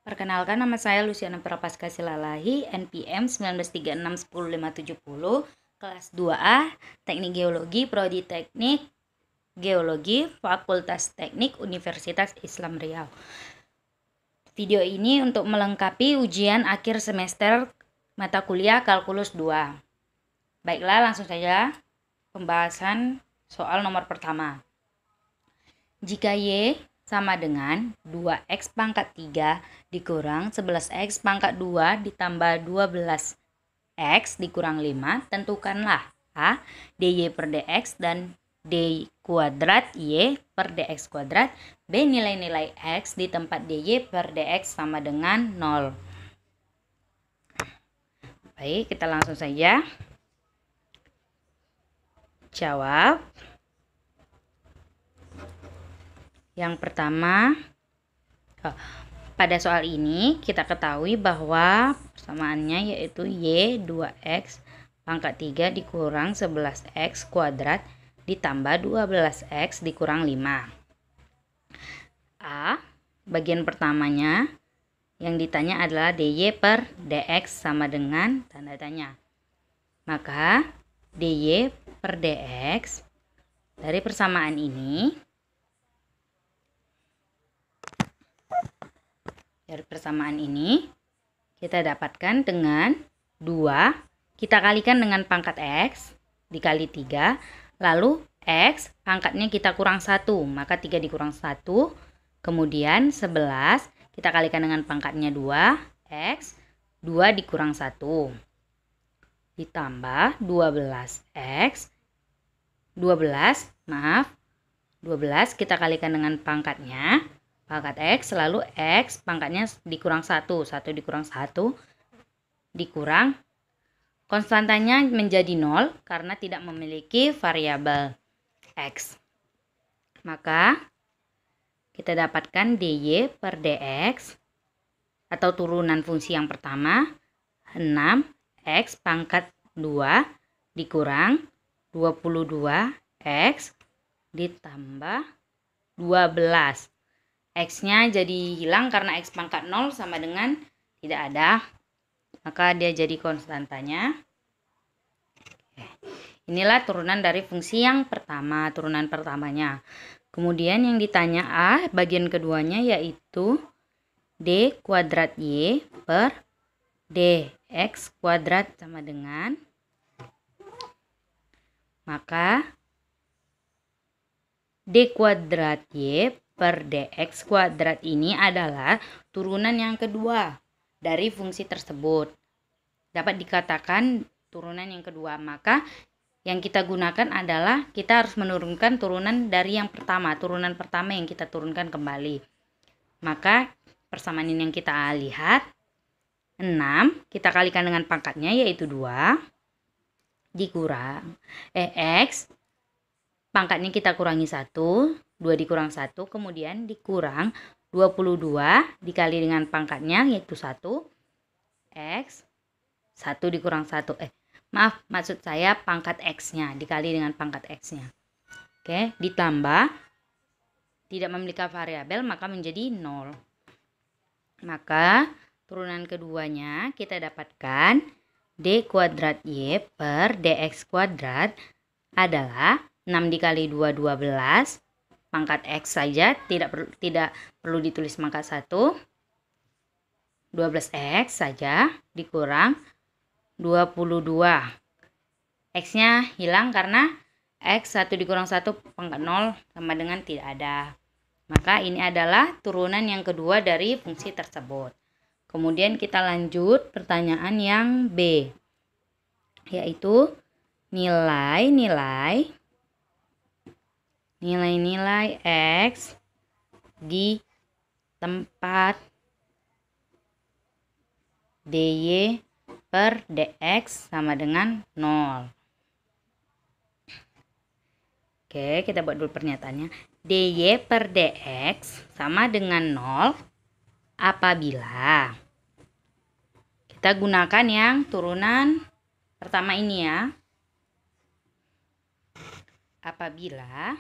Perkenalkan, nama saya Luciana Prapaska Silalahi, NPM 1936105770, kelas 2A, Teknik Geologi, Prodi Teknik Geologi, Fakultas Teknik Universitas Islam Riau. Video ini untuk melengkapi ujian akhir semester mata kuliah Kalkulus 2. Baiklah, langsung saja pembahasan soal nomor pertama. Jika Y sama dengan 2x pangkat 3 dikurang 11x pangkat 2 ditambah 12x dikurang 5, tentukanlah A. dy per dx dan d kuadrat y per dx kuadrat. B. Nilai-nilai x di tempat dy per dx sama dengan 0. Baik, kita langsung saja jawab. Yang pertama, pada soal ini kita ketahui bahwa persamaannya yaitu Y 2x pangkat 3 dikurang 11x kuadrat ditambah 12x dikurang 5. A. Bagian pertamanya yang ditanya adalah dy per dx sama dengan tanda tanya. Maka dy per dx dari persamaan ini, kita dapatkan dengan 2 kita kalikan dengan pangkat x dikali 3, lalu x pangkatnya kita kurang 1, maka 3 dikurang 1, kemudian 11 kita kalikan dengan pangkatnya 2, x 2 dikurang 1 ditambah 12x 12 kita kalikan dengan pangkat x, lalu x pangkatnya dikurang 1 dikurang 1 dikurang konstantanya menjadi 0 karena tidak memiliki variabel x. Maka kita dapatkan dy per dx atau turunan fungsi yang pertama 6x pangkat 2 dikurang 22x ditambah 12. X-nya jadi hilang karena X pangkat 0 sama dengan tidak ada. Maka dia jadi konstantanya. Inilah turunan dari fungsi yang pertama, turunan pertamanya. Kemudian yang ditanya A, bagian keduanya yaitu D kuadrat Y per DX kuadrat sama dengan. Maka D kuadrat Y per dx kuadrat ini adalah turunan yang kedua dari fungsi tersebut. Dapat dikatakan turunan yang kedua, maka yang kita gunakan adalah kita harus menurunkan turunan dari yang pertama, turunan pertama yang kita turunkan kembali. Maka persamaan ini yang kita lihat 6 kita kalikan dengan pangkatnya yaitu 2 dikurang x pangkatnya kita kurangi 1, 2 dikurang 1, kemudian dikurang 22 dikali dengan pangkatnya yaitu 1, x 1 dikurang 1, maksud saya pangkat x-nya dikali dengan pangkat x-nya. Oke, ditambah tidak memiliki variabel maka menjadi 0. Maka turunan keduanya kita dapatkan d kuadrat y per dx kuadrat adalah 6 dikali 2 12, pangkat x saja, tidak perlu ditulis pangkat 1, 12x saja dikurang 22. X-nya hilang karena x 1 dikurang 1 pangkat 0 sama dengan tidak ada. Maka ini adalah turunan yang kedua dari fungsi tersebut. Kemudian kita lanjut pertanyaan yang B, yaitu nilai-nilai x di tempat dy per dx sama dengan 0. Oke, kita buat dulu pernyataannya. dy per dx sama dengan 0 apabila kita gunakan yang turunan pertama ini ya. Apabila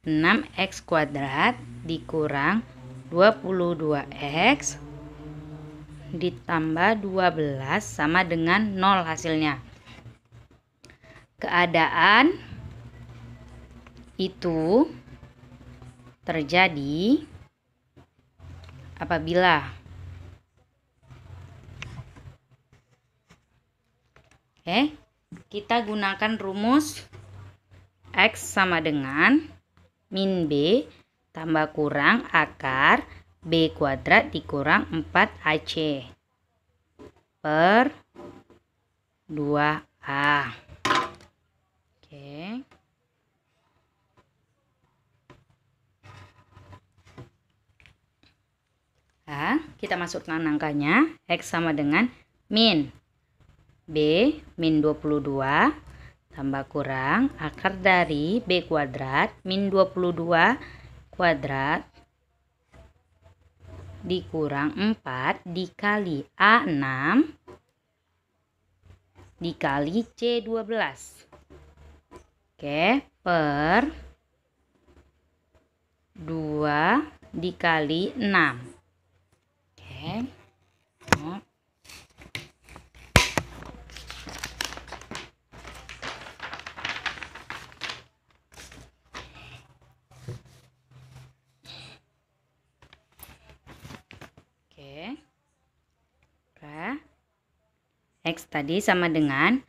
6x kuadrat dikurang 22x ditambah 12 sama dengan 0 hasilnya. Keadaan itu terjadi apabila kita gunakan rumus X sama dengan min B tambah kurang akar B kuadrat dikurang 4AC per 2A. Oke. Nah, kita masukkan angkanya. X sama dengan min B min 22 tambah kurang akar dari B kuadrat min 22 kuadrat dikurang 4 dikali A6 dikali C12. Oke, per 2 dikali 6. Oke. X tadi sama dengan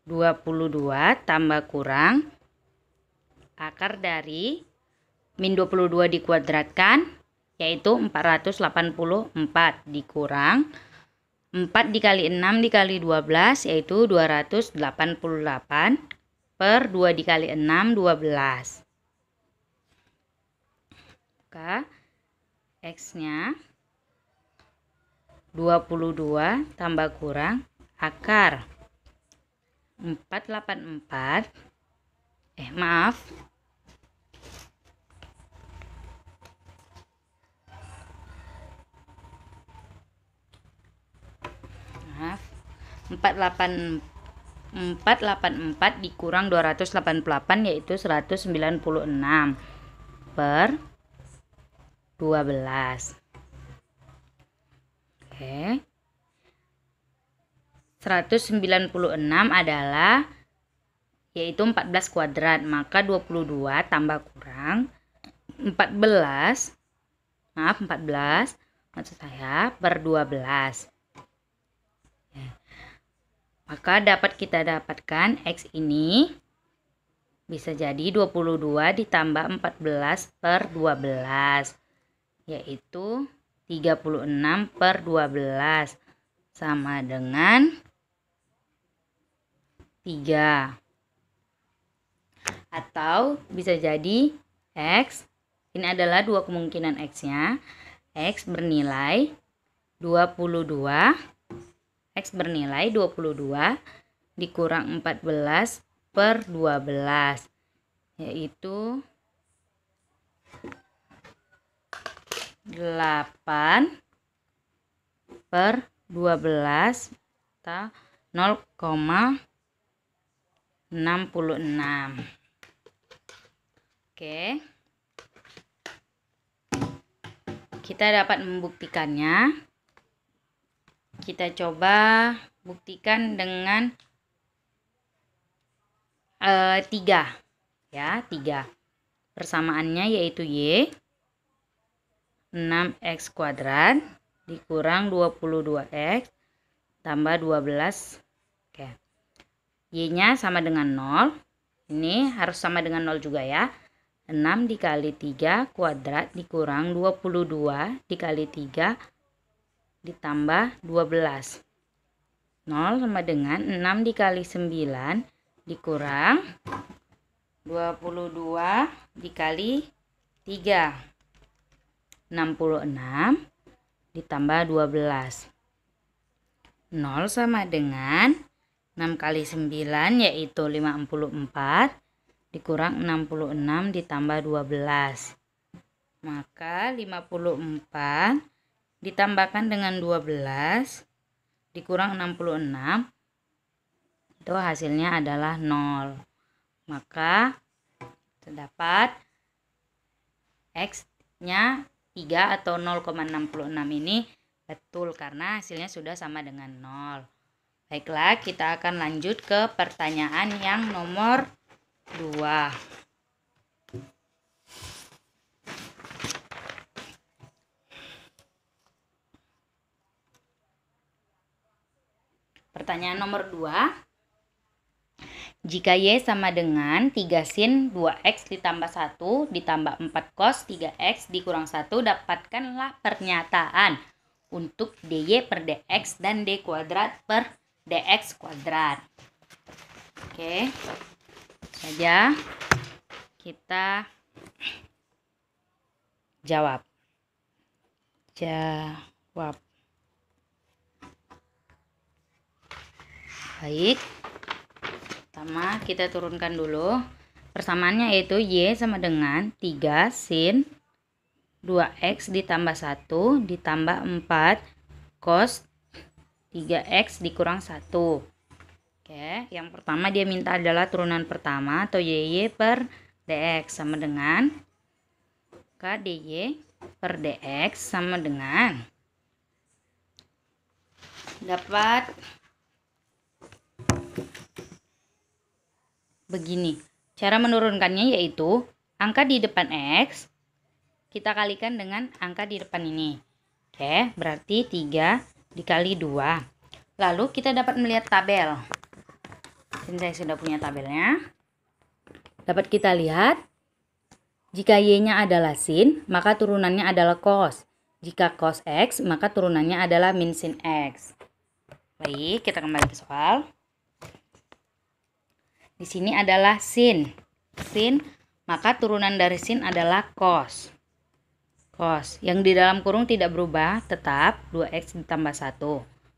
22 tambah kurang akar dari min 22 dikuadratkan yaitu 484 dikurang 4 dikali 6 dikali 12 yaitu 288 per 2 dikali 6 12. Maka X-nya 22 tambah kurang akar 484 maaf 484 dikurang 288 yaitu 196 per 12. Oke. 196 adalah yaitu 14 kuadrat, maka 22 tambah kurang 14 maksud saya per 12. Maka kita dapatkan X ini bisa jadi 22 ditambah 14 per 12 yaitu 36 per 12 sama dengan 3. Atau bisa jadi X, ini adalah dua kemungkinan X-nya. X bernilai 22 dikurang 14 per 12 yaitu 8 per 12 atau 0,66. Oke. Kita dapat membuktikannya. Kita coba buktikan dengan 3 ya, 3. Persamaannya yaitu Y 6x kuadrat dikurang 22x tambah 12. Oke. Y-nya sama dengan 0. Ini harus sama dengan 0 juga ya. 6 dikali 3 kuadrat dikurang 22 dikali 3 ditambah 12. 0 sama dengan 6 dikali 9 dikurang 22 dikali 3. 66 ditambah 12. 0 sama dengan 6 kali 9 yaitu 54 dikurang 66 ditambah 12. Maka 54 ditambahkan dengan 12 dikurang 66 itu hasilnya adalah 0. Maka terdapat X-nya 3 atau 0,66 ini betul karena hasilnya sudah sama dengan 0. Baiklah, kita akan lanjut ke pertanyaan yang nomor 2. Pertanyaan nomor 2. Jika Y sama dengan 3 sin 2X ditambah 1 ditambah 4 cos 3X dikurang 1, dapatkanlah pernyataan untuk DY per DX dan D kuadrat per DX kuadrat. Oke, saja kita jawab. Baik. Pertama kita turunkan dulu persamaannya, yaitu Y sama dengan 3 sin 2X ditambah 1 ditambah 4 cos 3X dikurang 1. Oke, yang pertama dia minta adalah turunan pertama atau YY per DX sama dengan KDY per DX sama dengan dapat begini. Cara menurunkannya yaitu angka di depan X kita kalikan dengan angka di depan ini. Oke, berarti 3 dikali 2. Lalu kita dapat melihat tabel. Dan saya sudah punya tabelnya. Dapat kita lihat, jika Y-nya adalah sin, maka turunannya adalah cos. Jika cos X, maka turunannya adalah min sin X. Baik, kita kembali ke soal. Di sini adalah sin. Sin, maka turunan dari sin adalah cos. Cos, yang di dalam kurung tidak berubah, tetap 2X ditambah 1.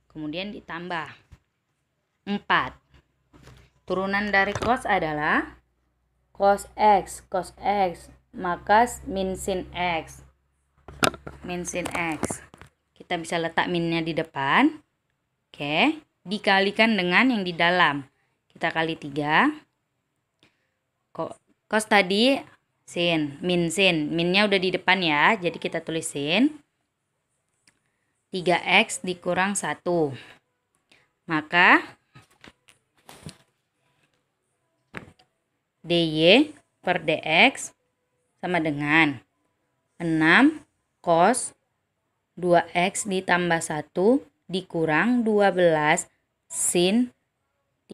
Kemudian ditambah 4. Turunan dari cos adalah cos X. Cos X, maka min sin X. Min sin X. Kita bisa letak minnya di depan. Oke, dikalikan dengan yang di dalam. Kita kali 3. Cos tadi sin, min sin. Minnya udah di depan ya, jadi kita tulis sin. 3X dikurang 1. Maka DY per DX sama dengan 6 cos 2X ditambah 1 dikurang 12 sin